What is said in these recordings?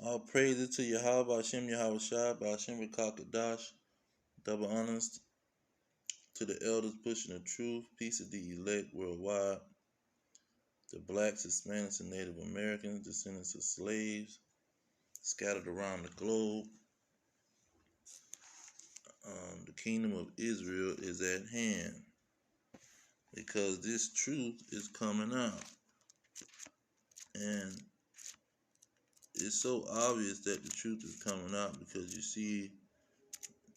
All praises to Yahweh, Hashem Yahweh Shai, Hashem Rekakadash, double honors to the elders pushing the truth, peace of the elect worldwide, the blacks, Hispanics, and Native Americans, descendants of slaves, scattered around the globe. The kingdom of Israel is at hand because this truth is coming out. And it's so obvious that the truth is coming out because you see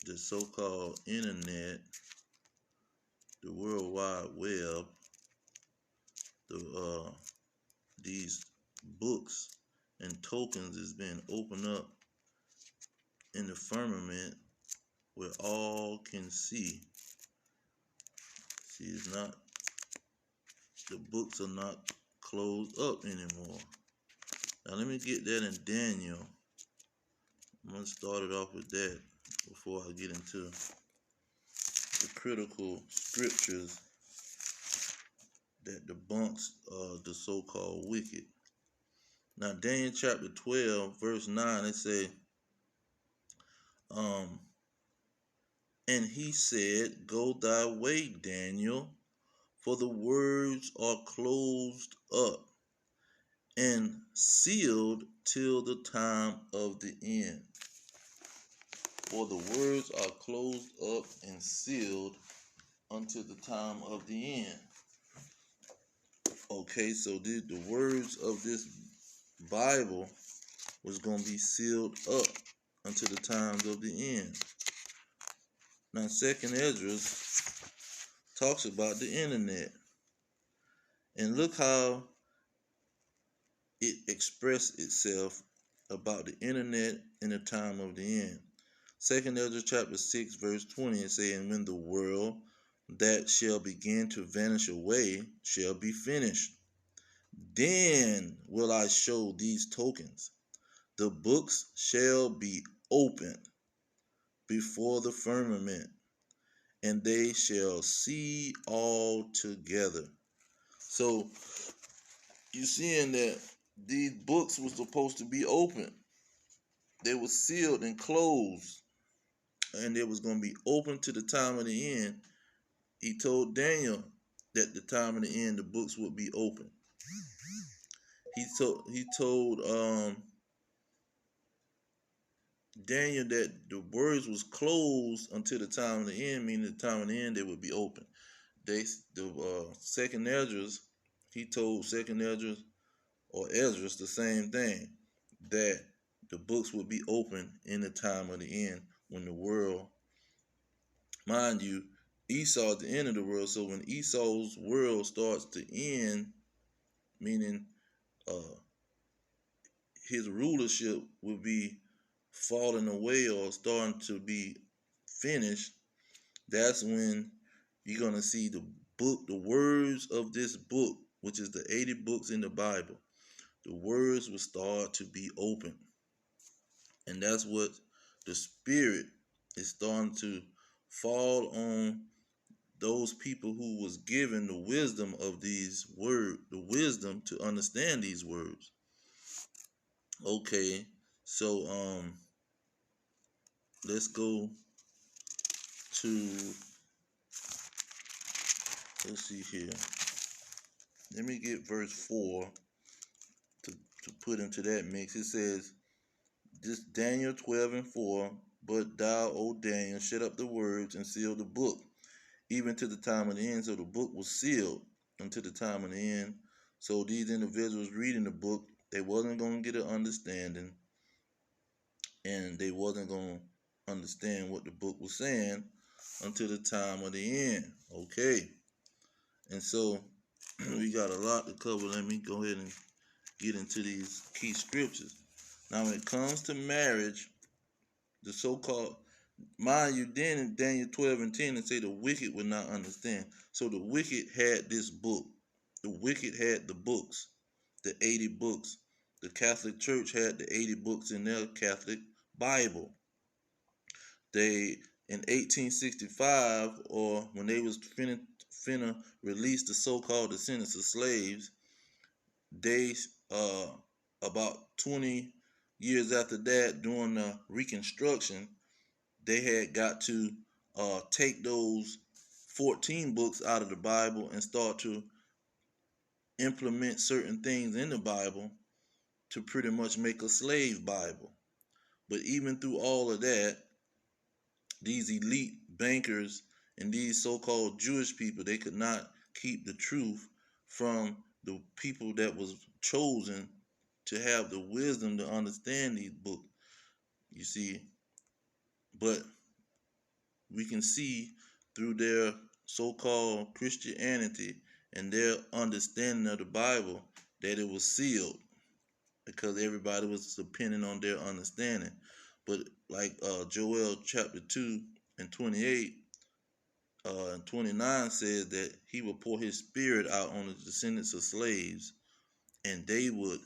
the so-called internet, the World Wide Web, these books and tokens is being opened up in the firmament where all can see. See, it's not, the books are not closed up anymore. Now let me get that in Daniel. I'm going to start it off with that before I get into the critical scriptures that debunks the so-called wicked. Now Daniel chapter 12 verse 9, it say, and he said, go thy way, Daniel, for the words are closed up and sealed till the time of the end. For the words are closed up and sealed until the time of the end. Okay, so the words of this Bible was going to be sealed up until the times of the end. Now, Second Esdras talks about the internet. And look how it expressed itself about the internet in the time of the end. Second Esdras chapter 6 verse 20, it says, and when the world that shall begin to vanish away shall be finished, then will I show these tokens. The books shall be opened before the firmament, and they shall see all together. So you're seeing that these books were supposed to be open. They were sealed and closed, and they was going to be open to the time of the end. He told Daniel that the time of the end the books would be open. He told Daniel that the words was closed until the time of the end, meaning the time of the end they would be open. Second Esdras, he told Second Esdras or Esdras the same thing, that the books would be open in the time of the end when the world, mind you, Esau at the end of the world. So when Esau's world starts to end, meaning his rulership will be falling away or starting to be finished, that's when you're going to see the book, the words of this book, which is the 80 books in the Bible, the words will start to be open. And that's what the Spirit is starting to fall on those people who was given the wisdom of these words, the wisdom to understand these words. Okay, so let's go to, let's see here. Let me get verse 4 to put into that mix. It says, this Daniel 12 and 4, but thou, O Daniel, shut up the words and seal the book, even to the time of the end. So the book was sealed until the time of the end. So these individuals reading the book, they wasn't going to get an understanding, and they wasn't going to understand what the book was saying until the time of the end. Okay. And so we got a lot to cover. Let me go ahead and get into these key scriptures. Now, when it comes to marriage, the so-called, mind you, then in Daniel 12 and 10, it say the wicked would not understand. So the wicked had this book. The wicked had the books, the 80 books. The Catholic Church had the 80 books in their Catholic Bible. They, in 1865, or when they was finna release the so-called descendants of slaves, they about 20 years after that, during the Reconstruction, they had got to take those 14 books out of the Bible and start to implement certain things in the Bible to pretty much make a slave Bible. But even through all of that, these elite bankers and these so-called Jewish people, they could not keep the truth from the people that was chosen to have the wisdom to understand these books. You see, but we can see through their so-called Christianity and their understanding of the Bible that it was sealed because everybody was depending on their understanding. But like Joel chapter 2 and 28 and 29 says that he will pour his spirit out on the descendants of slaves, and they would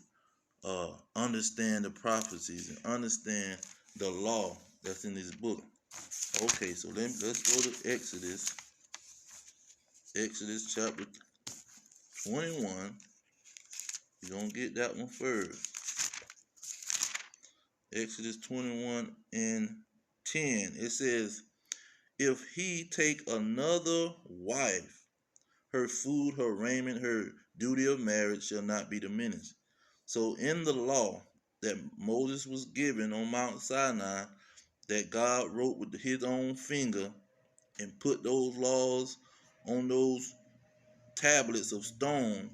understand the prophecies and understand the law that's in this book. Okay, so let's go to Exodus. Exodus chapter 21. We're going to get that one first. Exodus 21 and 10. It says, if he take another wife, her food, her raiment, her duty of marriage shall not be diminished. So in the law that Moses was given on Mount Sinai, that God wrote with his own finger and put those laws on those tablets of stone,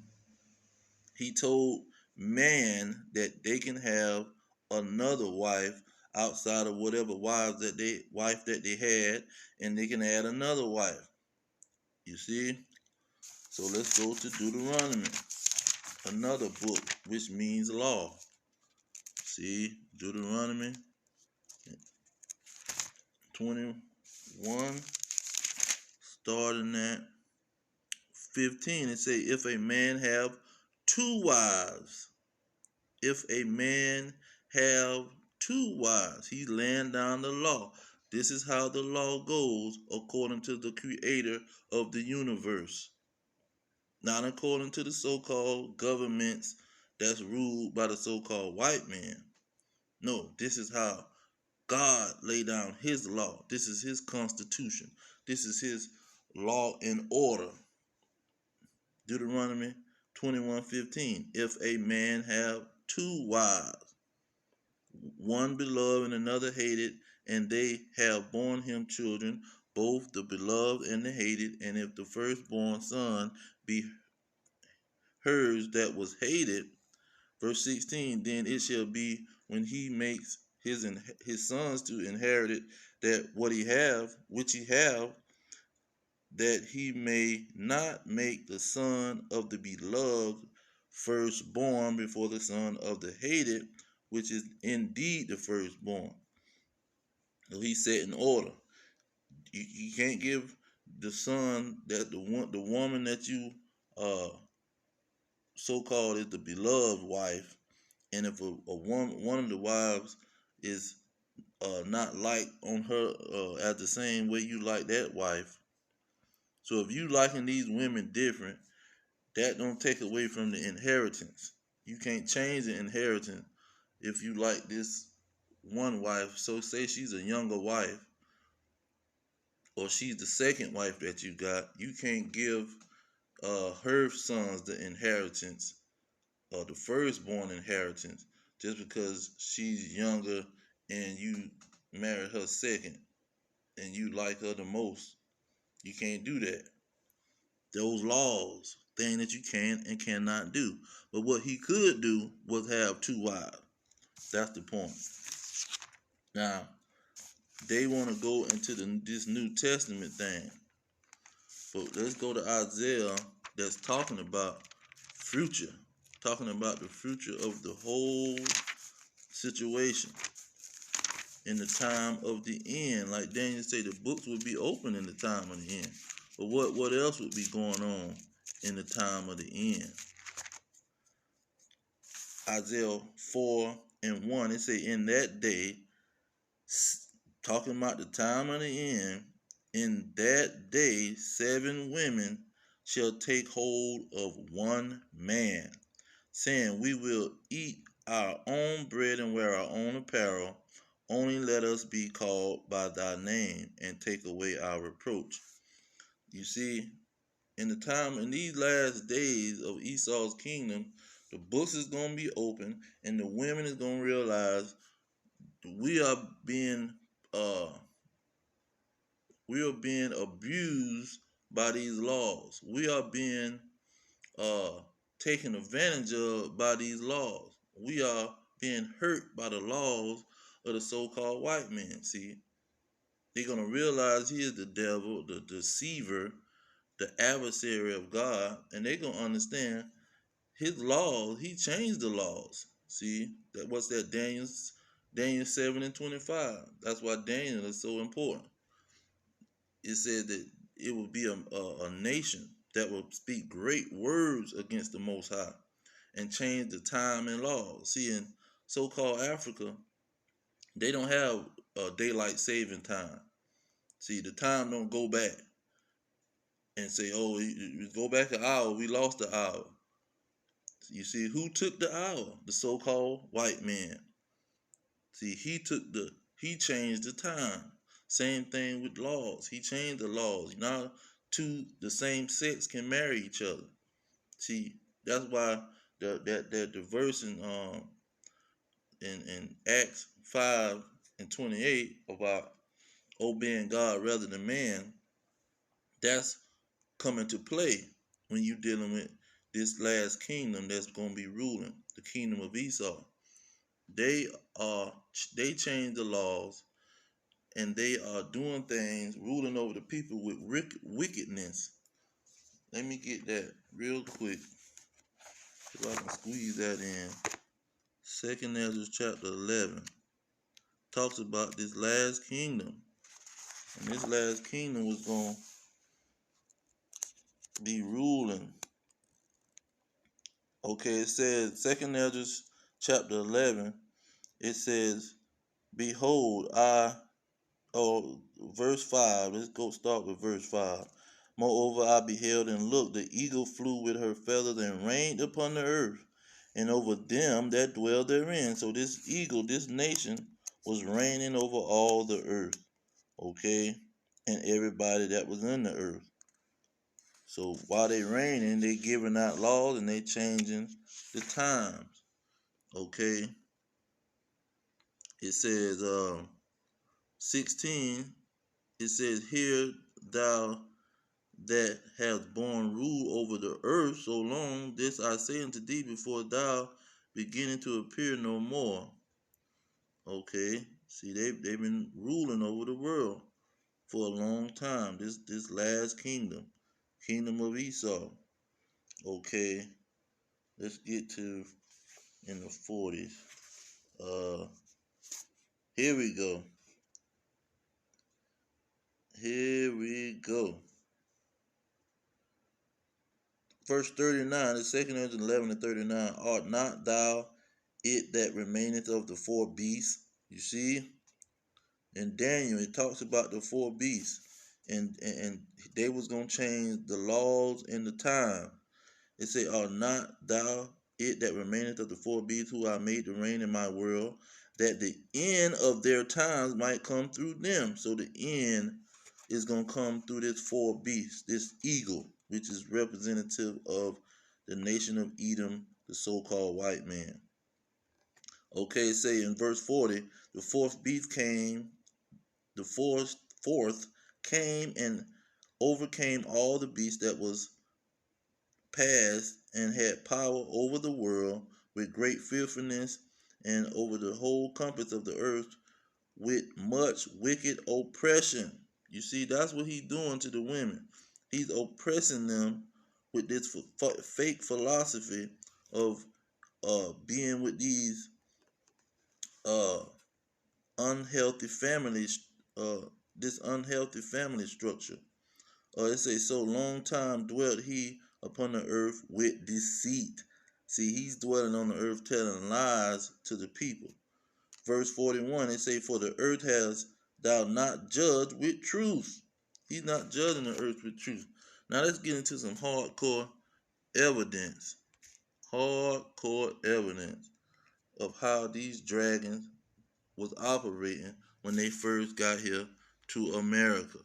he told man that they can have another wife outside of whatever wife that they had, and they can add another wife. You see? So let's go to Deuteronomy, another book which means law. See, Deuteronomy 21, starting at 15, it say, if a man have two wives, if a man have two wives, he's laying down the law. This is how the law goes according to the creator of the universe. Not according to the so-called governments that's ruled by the so-called white man. No, this is how God laid down his law. This is his constitution. This is his law and order. Deuteronomy 21:15. If a man have two wives, one beloved and another hated, and they have borne him children, both the beloved and the hated, and if the firstborn son be hers that was hated, verse 16, then it shall be when he makes his sons to inherit it, that what he have, which he have, that he may not make the son of the beloved firstborn before the son of the hated, which is indeed the firstborn. So he set in order. You can't give the son that the woman that you so called is the beloved wife, and if a one of the wives is not like on her as the same way you like that wife. So if you liking these women different, that don't take away from the inheritance. You can't change the inheritance if you like this one wife. So say she's a younger wife, or she's the second wife that you got. You can't give her sons the inheritance, or the firstborn inheritance, just because she's younger and you married her second and you like her the most. You can't do that. Those laws, thing that you can and cannot do. But what he could do was have two wives. That's the point. Now, they want to go into this New Testament thing. But let's go to Isaiah, that's talking about future. Talking about the future of the whole situation in the time of the end. Like Daniel said, the books would be open in the time of the end. But what else would be going on in the time of the end? Isaiah 4:1, it say, in that day, talking about the time of the end, in that day 7 women shall take hold of one man, saying, we will eat our own bread and wear our own apparel. Only let us be called by thy name and take away our reproach. You see, in these last days of Esau's kingdom, the books is gonna be open, and the women is gonna realize we are being uh we are being abused by these laws. We are being uh taken advantage of by these laws. We are being hurt by the laws of the so-called white man. See, they're gonna realize he is the devil, the deceiver, the adversary of God, and they're gonna understand his laws. He changed the laws. See, that what's that? Daniel 7:25. That's why Daniel is so important. It said that it will be a nation that will speak great words against the Most High and change the time and laws. See, in so-called Africa, they don't have a daylight saving time. See, the time don't go back and say, "Oh, you go back an hour. We lost the hour." You see, who took the hour? The so-called white man. See, he changed the time. Same thing with laws. He changed the laws. Now two the same sex can marry each other. See, that's why the verse in Acts 5:28 about obeying God rather than man, that's coming to play when you dealing with this last kingdom that's gonna be ruling, the kingdom of Esau. They are they change the laws, and they are doing things, ruling over the people with wickedness. Let me get that real quick, if I can squeeze that in. Second Ezra chapter 11 talks about this last kingdom, and this last kingdom was going to be ruling. Okay, it says Second Ezra chapter 11. It says, "Behold, verse 5. Let's go start with verse 5. Moreover, I beheld and looked, the eagle flew with her feathers and reigned upon the earth, and over them that dwell therein." So this eagle, this nation, was reigning over all the earth, okay, and everybody that was in the earth. So while they reigning, they giving out laws and they changing the times, okay. It says 16. It says, "Hear thou that hast borne rule over the earth so long, this I say unto thee before thou beginning to appear no more." Okay, see, they've been ruling over the world for a long time. This last kingdom of Esau. Okay, let's get to in the 40s. Here we go. Here we go. Verse 39, the second Ezra 11:39. "Art not thou it that remaineth of the four beasts?" You see, in Daniel it talks about the four beasts, and they was gonna change the laws and the time. It say, "Art not thou it that remaineth of the four beasts, who I made to reign in my world, that the end of their times might come through them?" So the end is gonna come through this four beasts, this eagle, which is representative of the nation of Edom, the so-called white man. Okay, say in verse 40, the fourth beast came, the fourth came and overcame all the beasts that was past, and had power over the world with great fearfulness, and over the whole compass of the earth with much wicked oppression. You see, that's what he's doing to the women. He's oppressing them with this fake philosophy of being with these uh, unhealthy families, this unhealthy family structure. It says, "So long time dwelt he upon the earth with deceit." See, he's dwelling on the earth telling lies to the people. Verse 41, it say, "For the earth has thou not judged with truth." He's not judging the earth with truth. Now let's get into some hardcore evidence. Hardcore evidence. of how these dragons was operating when they first got here to America.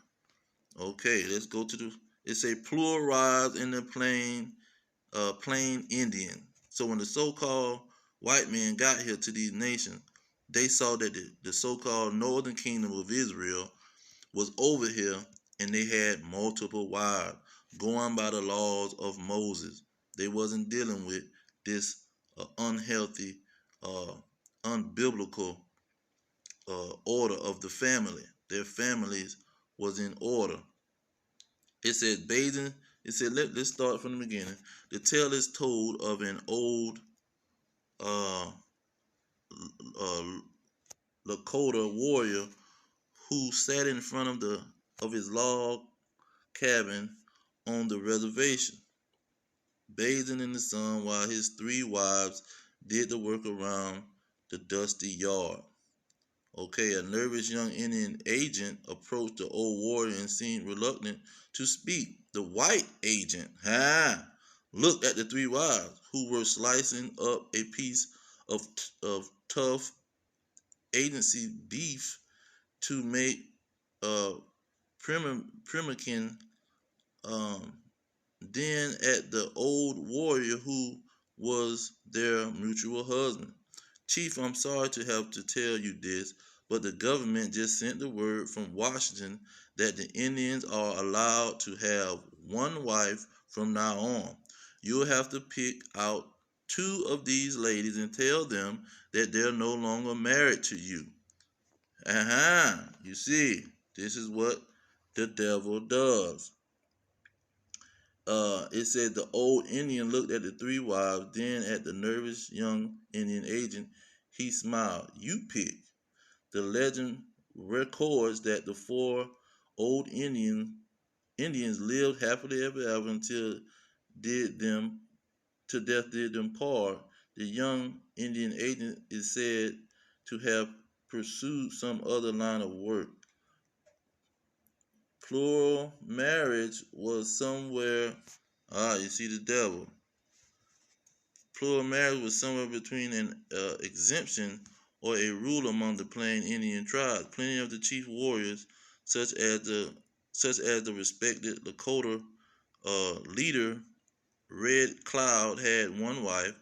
Okay, let's go to the. It say plural rise in the plain Indian. So when the so-called white men got here to these nations, they saw that the so-called northern kingdom of Israel was over here, and they had multiple wives, going by the laws of Moses. They wasn't dealing with this unhealthy, uh, unbiblical order of the family. Their families was in order. It said bathing. It said let's start from the beginning. The tale is told of an old uh, uh, Lakota warrior who sat in front of his log cabin on the reservation, bathing in the sun while his three wives did the work around the dusty yard. Okay, a nervous young Indian agent approached the old warrior and seemed reluctant to speak. The white agent, looked at the three wives who were slicing up a piece of tough agency beef to make uh, pemmican. Um, then at the old warrior who was their mutual husband. Chief, I'm sorry to have to tell you this, but the government just sent the word from Washington that the Indians are allowed to have one wife from now on. You'll have to pick out two of these ladies and tell them that they're no longer married to you. You see, this is what the devil does. It said the old Indian looked at the three wives, then at the nervous young Indian agent. He smiled. You pick. The legend records that the four old Indians lived happily ever after until did them to death did them part. The young Indian agent is said to have pursued some other line of work. Plural marriage was somewhere. You see the devil. Plural marriage was somewhere between an exemption or a rule among the plain Indian tribes. Plenty of the chief warriors, such as the respected Lakota leader Red Cloud, had one wife.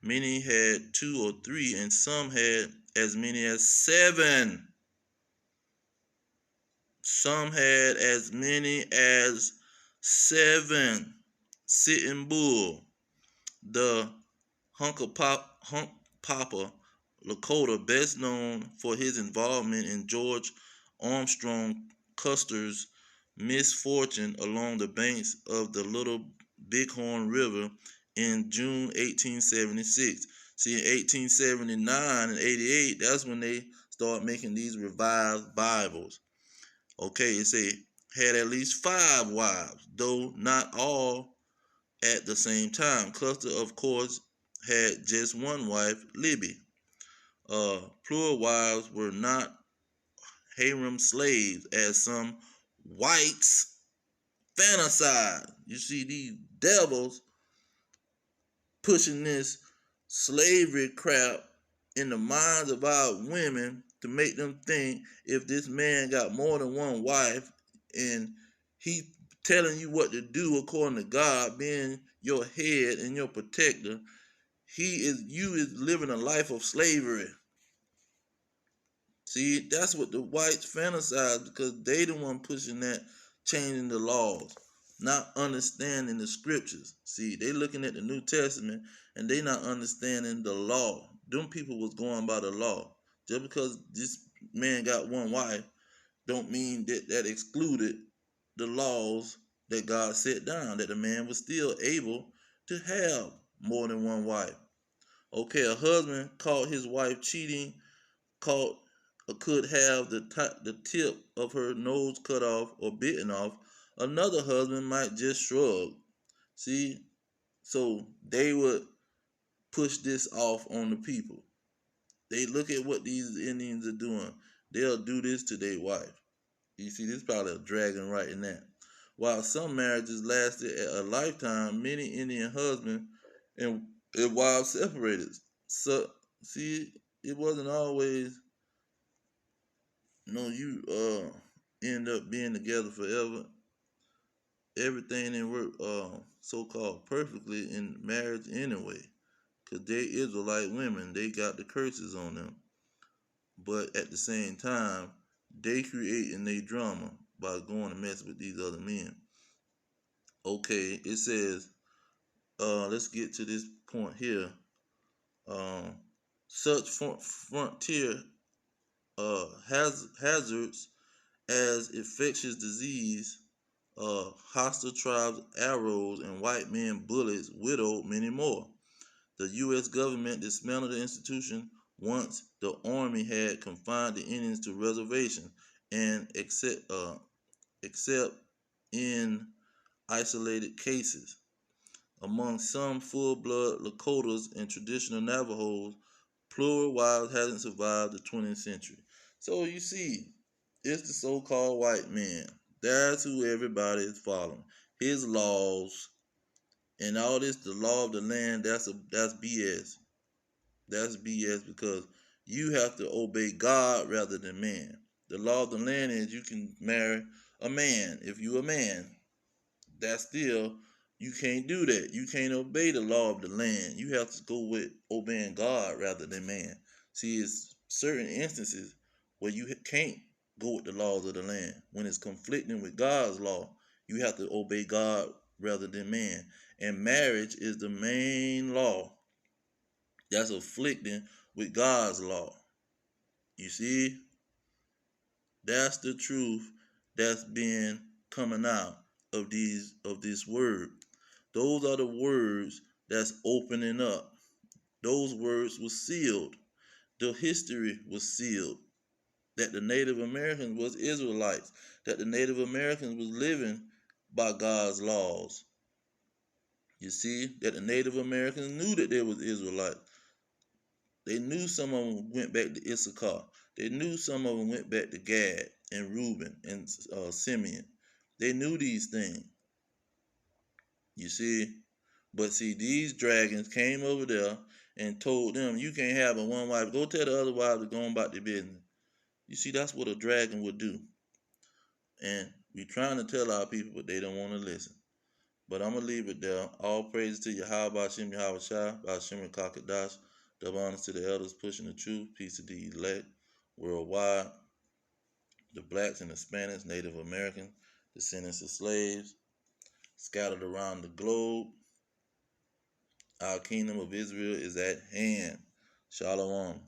Many had two or three, and some had as many as seven. Some had as many as seven. Sitting Bull, the Hunkpapa Lakota, best known for his involvement in George Armstrong Custer's misfortune along the banks of the Little Bighorn River in June 1876. See, in 1879 and 88, that's when they start making these revised Bibles. Okay, it say had at least 5 wives, though not all at the same time. Custer, of course, had just one wife, Libby. Plural wives were not harem slaves, as some whites fantasize. You see these devils pushing this slavery crap in the minds of our women to make them think if this man got more than one wife and he telling you what to do according to God, being your head and your protector, you is living a life of slavery. See, that's what the whites fantasize because they the one pushing that, changing the laws, not understanding the scriptures. See, they looking at the New Testament and they not understanding the law. Them people was going by the law. Just because this man got one wife, don't mean that excluded the laws that God set down, that the man was still able to have more than one wife. Okay, a husband caught his wife cheating, caught could have the tip of her nose cut off or bitten off. Another husband might just shrug. See, so they would push this off on the people. They look at what these Indians are doing. They'll do this to their wife. You see, this is probably a dragon right in that. While some marriages lasted a lifetime, many Indian husbands and wives separated. So See, it wasn't always you end up being together forever. Everything didn't work so called perfectly in marriage anyway. Cause they Israelite women, they got the curses on them. But at the same time, they creating their drama by going to mess with these other men. Okay, it says, let's get to this point here. Um, such frontier hazards as infectious disease, hostile tribes, arrows, and white men bullets widowed many more. The U.S. government dismantled the institution once the Army had confined the Indians to reservations and except in isolated cases. Among some full-blood Lakotas and traditional Navajos, plural wives hasn't survived the 20th century. So you see, it's the so-called white man. That's who everybody is following. His laws and all this, the law of the land. That's BS. That's BS because you have to obey God rather than man. The law of the land is you can marry a man if you're a man. That's still, you can't do that. You can't obey the law of the land. You have to go with obeying God rather than man. See, it's certain instances where you can't go with the laws of the land. When it's conflicting with God's law, you have to obey God rather than man. And marriage is the main law that's afflicting with God's law. You see, that's the truth that's been coming out of this word. Those are the words that's opening up. Those words were sealed. The history was sealed. That the Native Americans was Israelites. That the Native Americans was living by God's laws. You see, that the Native Americans knew that they was Israelites. They knew some of them went back to Issachar. They knew some of them went back to Gad and Reuben and Simeon. They knew these things. You see? But see, these dragons came over there and told them, you can't have a one wife. Go tell the other wives to go on about their business. You see, that's what a dragon would do. And we trying to tell our people, but they don't want to listen. But I'm going to leave it there. All praises to Yahweh Shem Yahweh Shai, Bashim Kakadash. Double honors to the elders pushing the truth. Peace to the elect worldwide. The blacks and Hispanics, Native Americans, descendants of slaves, scattered around the globe. Our kingdom of Israel is at hand. Shalom.